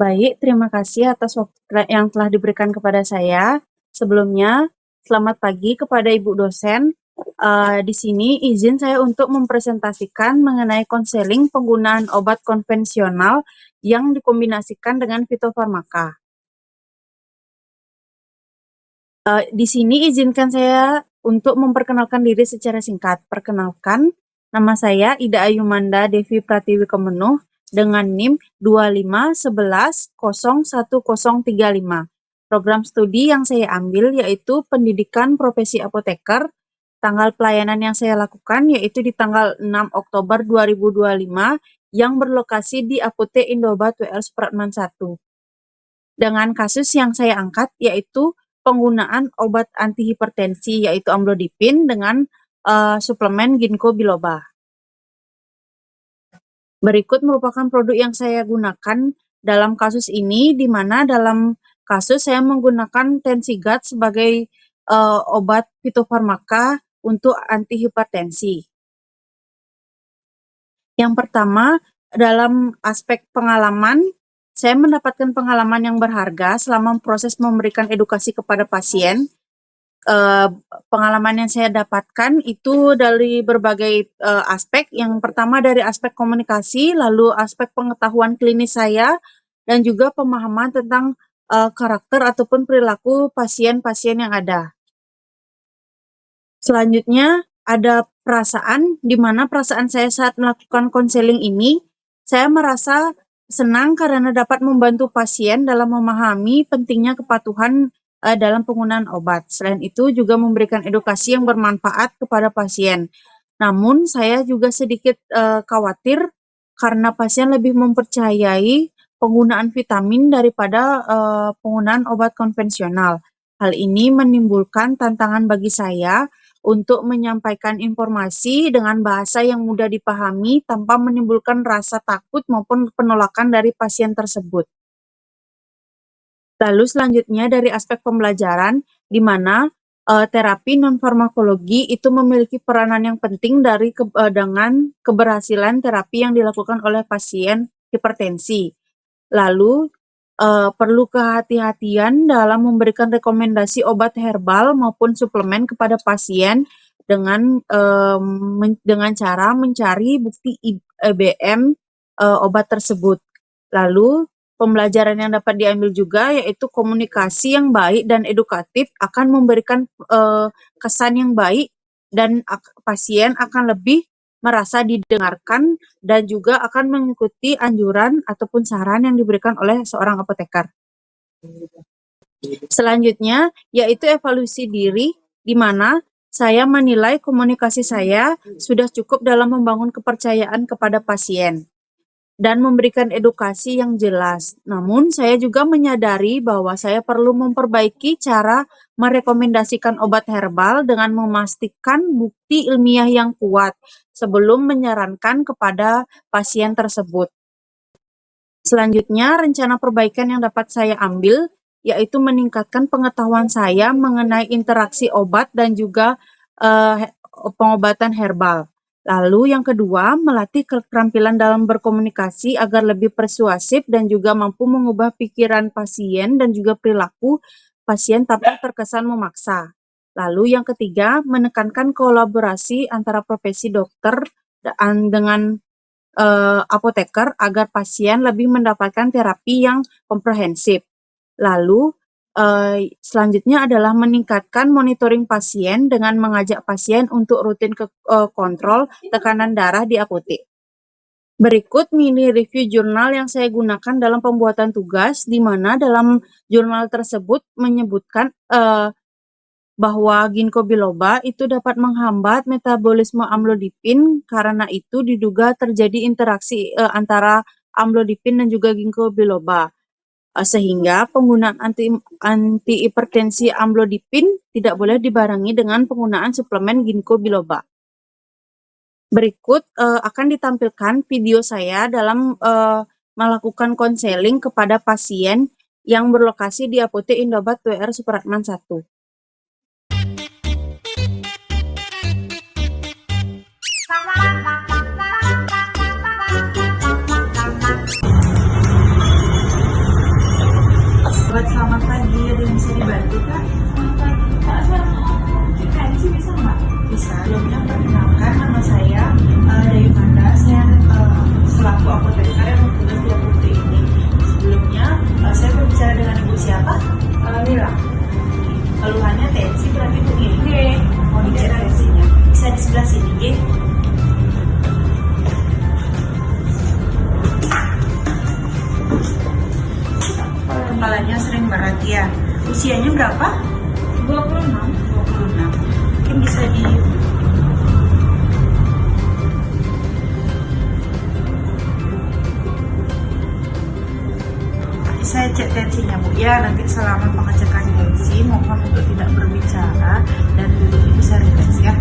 Baik, terima kasih atas waktu yang telah diberikan kepada saya. Sebelumnya, selamat pagi kepada Ibu dosen. Di sini izin saya untuk mempresentasikan mengenai konseling penggunaan obat konvensional yang dikombinasikan dengan fitofarmaka. Di sini izinkan saya untuk memperkenalkan diri secara singkat. Perkenalkan, nama saya Ida Ayumanda Devi Pratiwi Kemenuh dengan NIM 2511011035. Program studi yang saya ambil yaitu Pendidikan Profesi Apoteker. Tanggal pelayanan yang saya lakukan yaitu di tanggal 6 Oktober 2025 yang berlokasi di Apotek Indobat WL Supratman 1. Dengan kasus yang saya angkat yaitu penggunaan obat antihipertensi yaitu amlodipin dengan suplemen ginkgo biloba. Berikut merupakan produk yang saya gunakan dalam kasus ini, di mana dalam kasus saya menggunakan Tensigat sebagai obat fitofarmaka untuk antihipertensi. Yang pertama, dalam aspek pengalaman, saya mendapatkan pengalaman yang berharga selama proses memberikan edukasi kepada pasien. Pengalaman yang saya dapatkan itu dari berbagai aspek. Yang pertama dari aspek komunikasi, lalu aspek pengetahuan klinis saya, dan juga pemahaman tentang karakter ataupun perilaku pasien-pasien yang ada. Selanjutnya ada perasaan, di mana perasaan saya saat melakukan konseling ini, saya merasa senang karena dapat membantu pasien dalam memahami pentingnya kepatuhan dalam penggunaan obat. Selain itu juga memberikan edukasi yang bermanfaat kepada pasien. Namun saya juga sedikit khawatir karena pasien lebih mempercayai penggunaan vitamin daripada penggunaan obat konvensional. Hal ini menimbulkan tantangan bagi saya untuk menyampaikan informasi dengan bahasa yang mudah dipahami tanpa menimbulkan rasa takut maupun penolakan dari pasien tersebut. Lalu selanjutnya dari aspek pembelajaran, di mana terapi non-farmakologi itu memiliki peranan yang penting dengan keberhasilan terapi yang dilakukan oleh pasien hipertensi. Lalu perlu kehati-hatian dalam memberikan rekomendasi obat herbal maupun suplemen kepada pasien dengan cara mencari bukti IBM obat tersebut. Lalu pembelajaran yang dapat diambil juga yaitu komunikasi yang baik dan edukatif akan memberikan kesan yang baik dan pasien akan lebih merasa didengarkan dan juga akan mengikuti anjuran ataupun saran yang diberikan oleh seorang apoteker. Selanjutnya yaitu evaluasi diri, di mana saya menilai komunikasi saya sudah cukup dalam membangun kepercayaan kepada pasien dan memberikan edukasi yang jelas. Namun saya juga menyadari bahwa saya perlu memperbaiki cara merekomendasikan obat herbal dengan memastikan bukti ilmiah yang kuat sebelum menyarankan kepada pasien tersebut. Selanjutnya, rencana perbaikan yang dapat saya ambil yaitu meningkatkan pengetahuan saya mengenai interaksi obat dan juga pengobatan herbal. Lalu yang kedua, melatih keterampilan dalam berkomunikasi agar lebih persuasif dan juga mampu mengubah pikiran pasien dan juga perilaku pasien tanpa terkesan memaksa. Lalu yang ketiga, menekankan kolaborasi antara profesi dokter dengan apoteker agar pasien lebih mendapatkan terapi yang komprehensif. Lalu selanjutnya adalah meningkatkan monitoring pasien dengan mengajak pasien untuk rutin kontrol tekanan darah di apotek. Berikut mini review jurnal yang saya gunakan dalam pembuatan tugas, di mana dalam jurnal tersebut menyebutkan bahwa ginkgo biloba itu dapat menghambat metabolisme amlodipin, karena itu diduga terjadi interaksi antara amlodipin dan juga ginkgo biloba. Sehingga penggunaan antihipertensi amlodipin tidak boleh dibarengi dengan penggunaan suplemen ginkgo biloba. Berikut akan ditampilkan video saya dalam melakukan konseling kepada pasien yang berlokasi di Apotek Indobat WR Supratman 1. kepalanya sering berat ya. Usianya berapa? 26. 26. Mungkin bisa di saya cek tensinya Bu ya. Nanti selama pengecekan tensi mohon untuk tidak berbicara dan duduknya bisa rileks ya.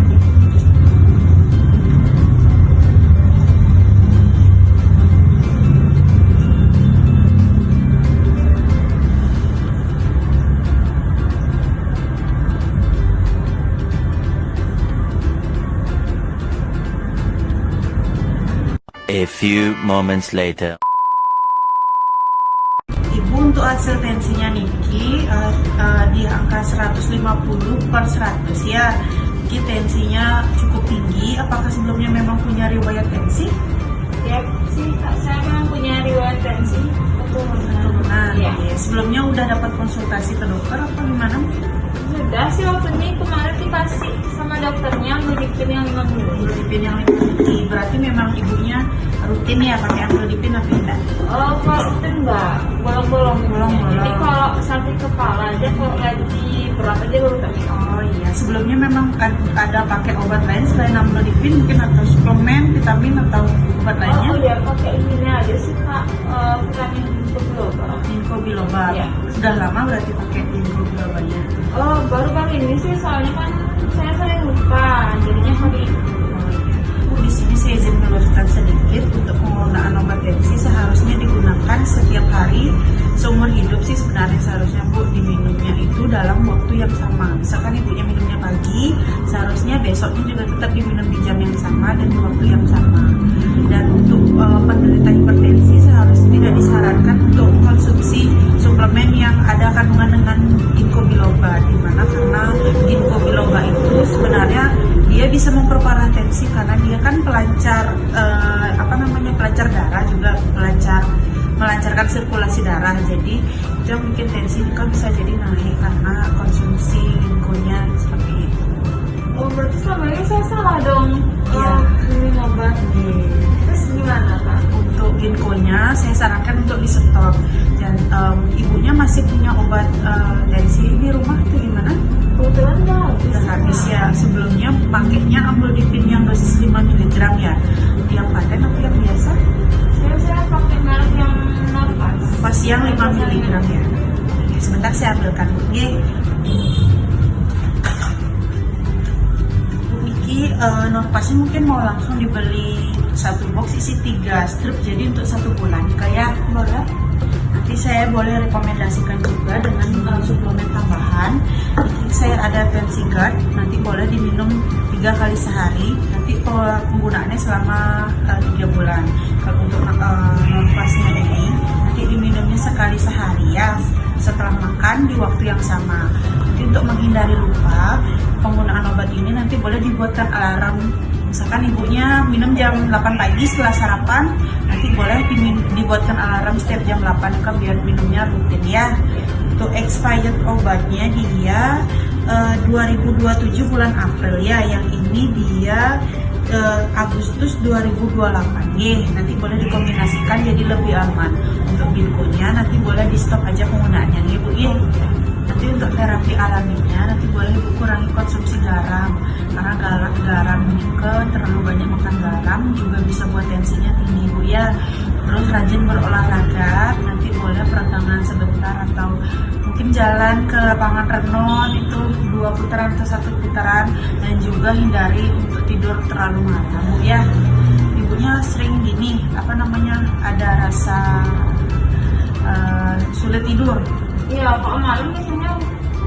A few moments later. Ibu untuk hasil tensinya Niki di angka 150/100 ya. Niki tensinya cukup tinggi. Apakah sebelumnya memang punya riwayat tensi? Ya sih, saya memang punya riwayat tensi. Nah, Ya. sebelumnya udah dapat konsultasi ke dokter apa gimana? Sudah sih, waktu ini kemarin dikasih sama dokternya amlodipin yang 5 mili. Amlodipin yang tinggi. Berarti memang ibunya rutin ya pakai amlodipin apa enggak? Oh, kalau rutin enggak, bolong-bolong. Bolong-bolong. Jadi kalau sakit kepala aja, kalau lagi berat aja baru pakai. Oh iya, sebelumnya memang ada pakai obat lain selain amlodipin mungkin atau suplemen, vitamin atau obat lainnya? Oh iya, pakai ini aja sih Kak, vitamin biloba. Ginkgo biloba. Iya. Sudah lama berarti pakai ginkgo bilobanya. Oh, baru-baru ini sih, soalnya kan saya sering lupa, jadinya hari Bu, di sini saya izin meluruskan sedikit untuk penggunaan obat tensi seharusnya digunakan setiap hari seumur hidup sih sebenarnya seharusnya Bu diminumnya itu dalam waktu yang sama. Misalkan ibunya minumnya pagi, seharusnya besoknya juga tetap diminum di jam yang sama dan di waktu yang sama. Dan untuk penderita hipertensi seharusnya tidak disarankan untuk mengkonsumsi suplemen yang ada kandungan dengan ginkgo biloba, di mana karena ginkgo biloba itu sebenarnya dia bisa memperparah tensi karena dia kan pelancar pelancar darah, juga melancarkan sirkulasi darah. Jadi itu yang bikin tensi kan bisa jadi naik karena konsumsi ginkgonya seperti itu. Oh, berarti selama ini saya salah dong. Iya. Minum obat. Terus gimana Kak? Untuk ginkgonya saya sarankan untuk di stop. Dan ibunya masih punya obat tensi di rumah itu gimana? Kebetulan enggak. Udah habis ya. Sebelumnya pakainya amlodipin yang dosis 5 mg ya. Yang paten atau yang biasa? Saya pakai merek yang Norpas. Pas yang 5 mg ya. Oke, sebentar saya ambilkan Bu. Niki Norpasnya mungkin mau langsung dibeli satu box isi 3 strip, jadi untuk 1 bulan kayak boleh. Nanti saya boleh rekomendasikan juga dengan suplemen tambahan. Saya ada tensi guard, nanti boleh diminum 3 kali sehari. Nanti penggunaannya selama 3 bulan. Kalau untuk Norpasnya ini nanti diminumnya sekali sehari ya, setelah makan di waktu yang sama. Nanti untuk menghindari lupa penggunaan obat ini nanti boleh dibuatkan alarm. Misalkan ibunya minum jam 8 pagi setelah sarapan, nanti boleh dibuatkan alarm setiap jam 8 kan biar minumnya rutin ya. Untuk expired obatnya dia 2027 bulan April ya, yang ini dia Agustus 2028 nanti boleh dikombinasikan jadi lebih aman. Untuk ginkgonya nanti boleh di stop aja penggunaannya nih Bu ya. Nanti untuk terapi alaminya nanti boleh Ibu kurangi konsumsi garam karena garam juga terlalu banyak makan garam juga bisa buat tensinya tinggi Bu ya. Terus rajin berolahraga, nanti boleh peregangan sebentar atau mungkin jalan ke lapangan renon itu 2 putaran atau 1 putaran, dan juga hindari untuk tidur terlalu malam Bu ya. Ibunya sering gini ada rasa sulit tidur. Iya, kalau malam biasanya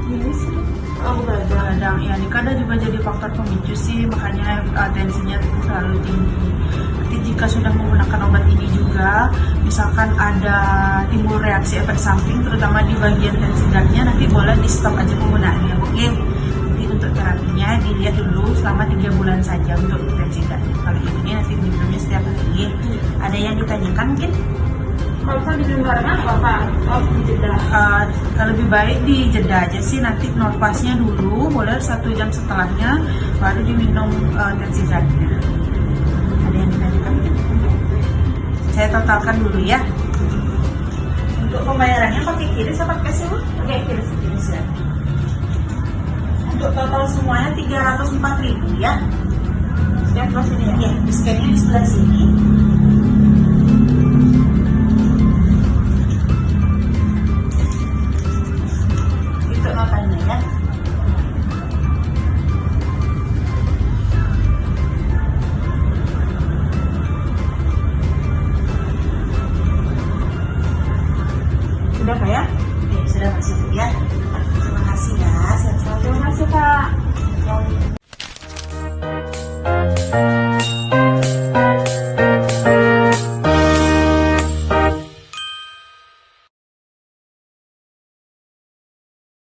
gini sih. Begadang ya, ini kadang juga jadi faktor pemicu sih, makanya tensinya terlalu tinggi. Nanti jika sudah menggunakan obat ini juga, misalkan ada timbul reaksi efek samping, terutama di bagian tensi guardnya, nanti boleh di stop aja penggunaannya Bu. Nanti untuk terapinya dilihat dulu selama 3 bulan saja untuk tensi guardnya. Kalau ini nanti minumnya setiap hari. Ada yang ditanyakan mungkin? Kalau bisa diminum barengan apa? Oh, di jeda. Lebih baik di jeda aja sih, nanti Norpasnya dulu, boleh 1 jam setelahnya baru diminum tensi guardnya. Ada yang ditanyakan? Saya totalkan dulu ya. Untuk pembayarannya pakai QRIS atau pakai cash, Bu? Pakai QRIS ya. Untuk total semuanya 304.000 ya. Scan plus ini ya. Ya, scan-nya di sebelah sini. Itu notanya ya. Sudah Pak ya? Oke, sudah masuk ya.